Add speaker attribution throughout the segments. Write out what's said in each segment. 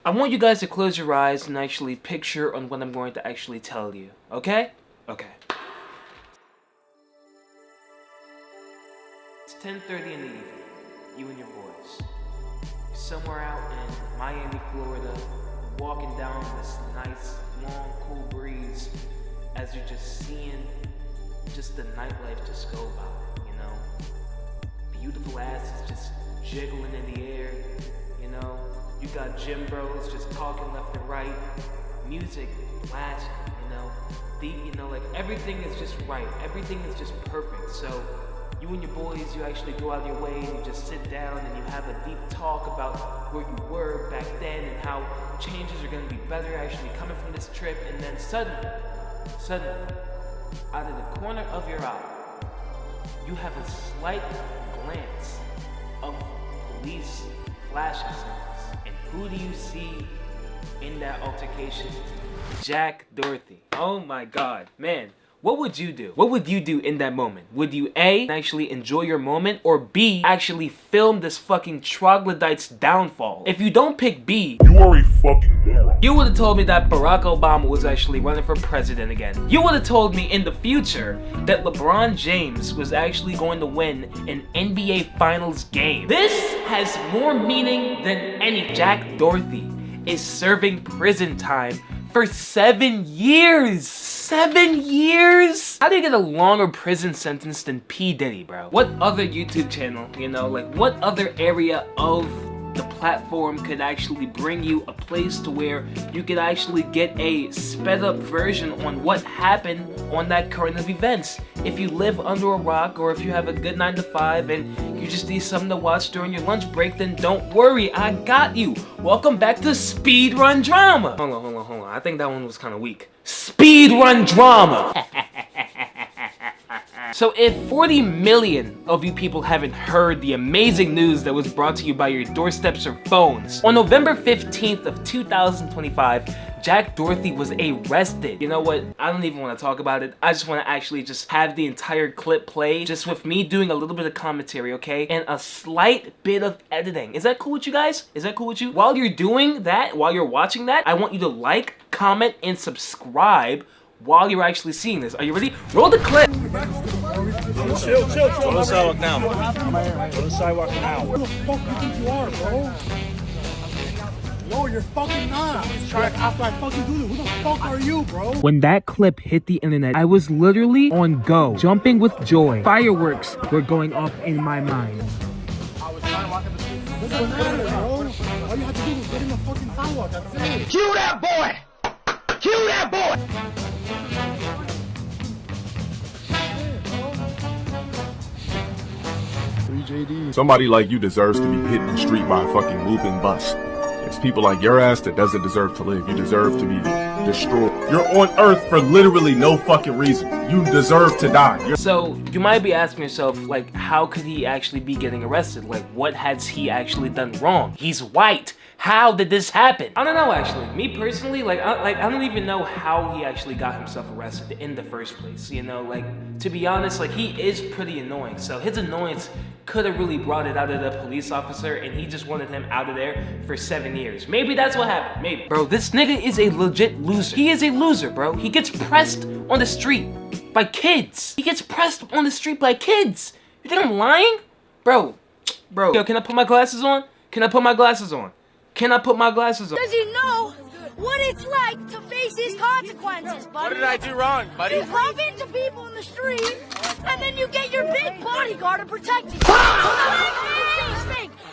Speaker 1: I want you guys to close your eyes and actually picture on what I'm going to actually tell you, okay? Okay. It's 10:30 in the evening, you and your boys. You're somewhere out in Miami, Florida, walking down this nice, long, cool breeze as you're just seeing just the nightlife just go by, you know? Beautiful asses just jiggling in the air, you know? You got gym bros just talking left and right, music blasting, you know, like everything is just right, everything is just perfect. So you and your boys, you actually go out of your way and you just sit down and you have a deep talk about where you were back then and how changes are going to be better actually coming from this trip. And then suddenly, out of the corner of your eye, you have a slight glance of police flashing signs. And who do you see in that altercation? Jack Doherty. Oh my God, man. What would you do? What would you do in that moment? Would you A, actually enjoy your moment, or B, actually film this fucking troglodyte's downfall? If you don't pick B,
Speaker 2: you are a fucking moron.
Speaker 1: You would have told me that Barack Obama was actually running for president again. You would have told me in the future that LeBron James was actually going to win an NBA Finals game. This has more meaning than any. Jack Doherty is serving prison time for 7 years. 7 years? How do you get a longer prison sentence than P. Diddy, bro? What other YouTube channel, you know, like what other area of the platform could actually bring you a place to where you could actually get a sped up version on what happened on that current of events? If you live under a rock or if you have a good 9 to 5 and you just need something to watch during your lunch break, then don't worry, I got you. Welcome back to Speedrun Drama. Hold on. I think that one was kind of weak. Speedrun Drama. So if 40 million of you people haven't heard the amazing news that was brought to you by your doorsteps or phones, on November 15th of 2025, Jack Doherty was arrested. You know what? I don't even want to talk about it. I just want to actually just have the entire clip play, just with me doing a little bit of commentary, okay? And a slight bit of editing. Is that cool with you guys? Is that cool with you? While you're doing that, while you're watching that, I want you to like, comment, and subscribe while you're actually seeing this. Are you ready? Roll the clip.
Speaker 3: Chill. Go to the sidewalk now. Go to the sidewalk now.
Speaker 4: Who the fuck you think you are, bro? No, you're fucking not. After I fucking do this, who the fuck are you, bro?
Speaker 1: When that clip hit the internet, I was literally on go, jumping with joy. Fireworks were going off in my mind.
Speaker 4: I was trying to walk up the street. Doesn't matter, bro. All you have to do is get in the fucking sidewalk. That's it.
Speaker 3: Cue that boy! Cue that boy!
Speaker 2: Somebody like you deserves to be hit in the street by a fucking moving bus. It's people like your ass that doesn't deserve to live. You deserve to be destroyed. You're on Earth for literally no fucking reason. You deserve to die.
Speaker 1: So you might be asking yourself, like, how could he actually be getting arrested? Like, what has he actually done wrong? He's white. How did this happen? I don't know, actually. Me personally, I don't even know how he actually got himself arrested in the first place. You know, like, to be honest, like, he is pretty annoying. So his annoyance could have really brought it out of the police officer, and he just wanted him out of there for 7 years. Maybe that's what happened, maybe. Bro, this nigga is a legit loser. He is a loser, bro. He gets pressed on the street by kids. He gets pressed on the street by kids. You think I'm lying? Bro. Yo, can I put my glasses on? Can I put my glasses on? Can I put my glasses on?
Speaker 5: Does he know what it's like to face his consequences, buddy?
Speaker 3: What did I do wrong, buddy?
Speaker 5: You bump into people in the street, and then you get your big bodyguard to protect you.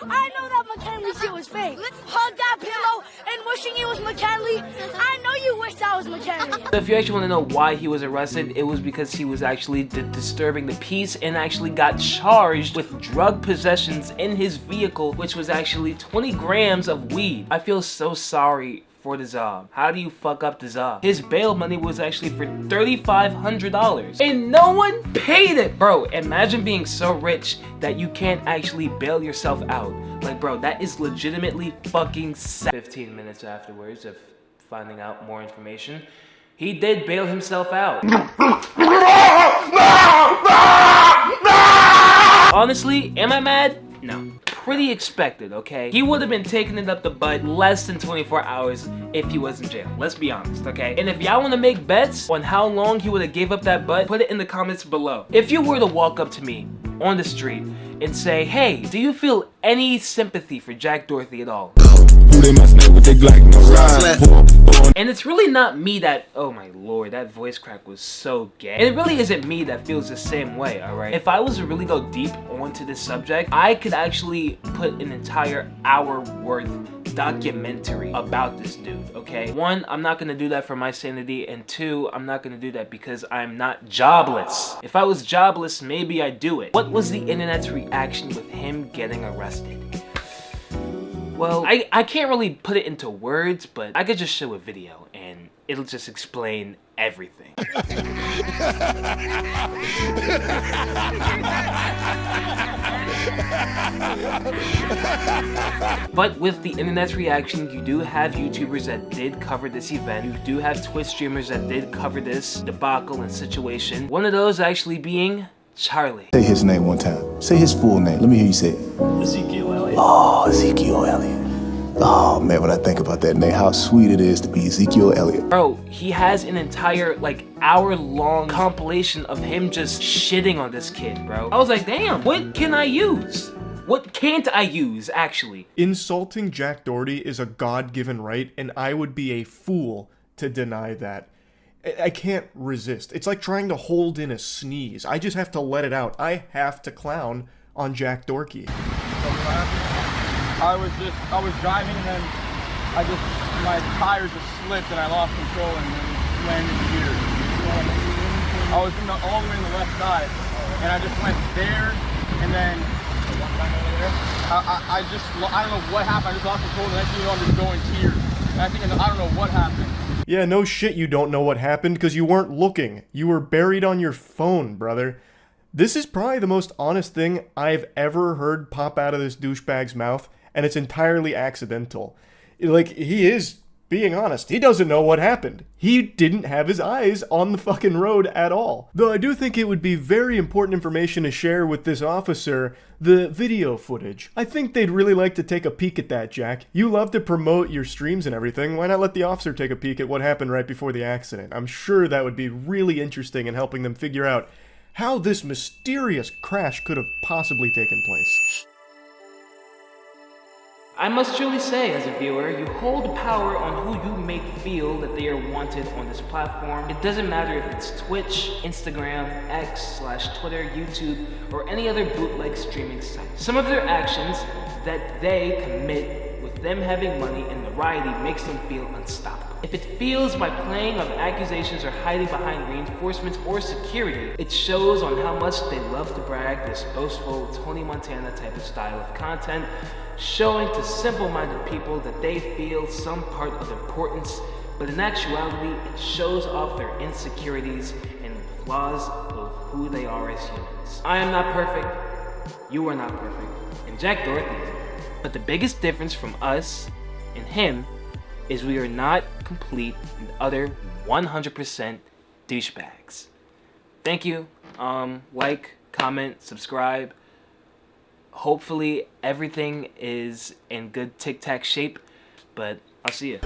Speaker 5: I know that McKinley shit was fake. Hug that pillow and wishing it was McKinley. I know you wish that was McKinley.
Speaker 1: So if you actually want to know why he was arrested, it was because he was actually disturbing the peace and actually got charged with drug possessions in his vehicle, which was actually 20 grams of weed. I feel so sorry for the Zob. How do you fuck up the Zob? His bail money was actually for $3,500 and no one paid it. Bro, imagine being so rich that you can't actually bail yourself out. Like, bro, that is legitimately fucking sad. 15 minutes afterwards of finding out more information, he did bail himself out. Honestly, am I mad? No. pretty expected, okay? He would have been taking it up the butt less than 24 hours if he was in jail. Let's be honest, okay? And if y'all want to make bets on how long he would have gave up that butt, put it in the comments below. If you were to walk up to me on the street and say, hey, do you feel any sympathy for Jack Doherty at all? And it's really not me that, oh my lord, that voice crack was so gay. And it really isn't me that feels the same way, alright? If I was to really go deep onto this subject, I could actually put an entire hour worth documentary about this dude, okay? One, I'm not gonna do that for my sanity, and two, I'm not gonna do that because I'm not jobless. If I was jobless, maybe I'd do it. What was the internet's reaction with him getting arrested? Well, I can't really put it into words, but I could just show a video and it'll just explain everything. But with the internet's reaction, you do have YouTubers that did cover this event. You do have Twitch streamers that did cover this debacle and situation. One of those actually being Charlie.
Speaker 6: Say his name one time. Say his full name. Let me hear you say it.
Speaker 3: Ezekiel Elliott.
Speaker 6: Oh, Ezekiel Elliott. Oh man, when I think about that name, how sweet it is to be Ezekiel Elliott.
Speaker 1: Bro, he has an entire like hour-long compilation of him just shitting on this kid, bro. I was like, damn, what can I use? What can't I use, actually?
Speaker 7: Insulting Jack Doherty is a God-given right, and I would be a fool to deny that. I can't resist. It's like trying to hold in a sneeze. I just have to let it out. I have to clown on Jack Doherty.
Speaker 8: I was driving and then my tires just slipped and I lost control and then landed here. I was all the way on the left side and I just went there and then I don't know what happened. I just lost control and the next thing you know I'm just going tears. And I don't know what happened.
Speaker 7: Yeah, no shit you don't know what happened because you weren't looking. You were buried on your phone, brother. This is probably the most honest thing I've ever heard pop out of this douchebag's mouth, and it's entirely accidental. Like, he is being honest. He doesn't know what happened. He didn't have his eyes on the fucking road at all. Though I do think it would be very important information to share with this officer, the video footage. I think they'd really like to take a peek at that, Jack. You love to promote your streams and everything. Why not let the officer take a peek at what happened right before the accident? I'm sure that would be really interesting in helping them figure out how this mysterious crash could have possibly taken place.
Speaker 1: I must truly say, as a viewer, you hold power on who you make feel that they are wanted on this platform. It doesn't matter if it's Twitch, Instagram, X/Twitter, YouTube, or any other bootleg streaming site. Some of their actions that they commit with them having money and notoriety makes them feel unstoppable. If it feels by playing of accusations or hiding behind reinforcements or security, it shows on how much they love to brag this boastful Tony Montana type of style of content, showing to simple-minded people that they feel some part of importance, but in actuality, it shows off their insecurities and flaws of who they are as humans. I am not perfect, you are not perfect, and Jack Doherty isn't. But the biggest difference from us and him is we are not complete and utter 100% douchebags. Thank you. Like, comment, subscribe. Hopefully everything is in good tic-tac shape, but I'll see you.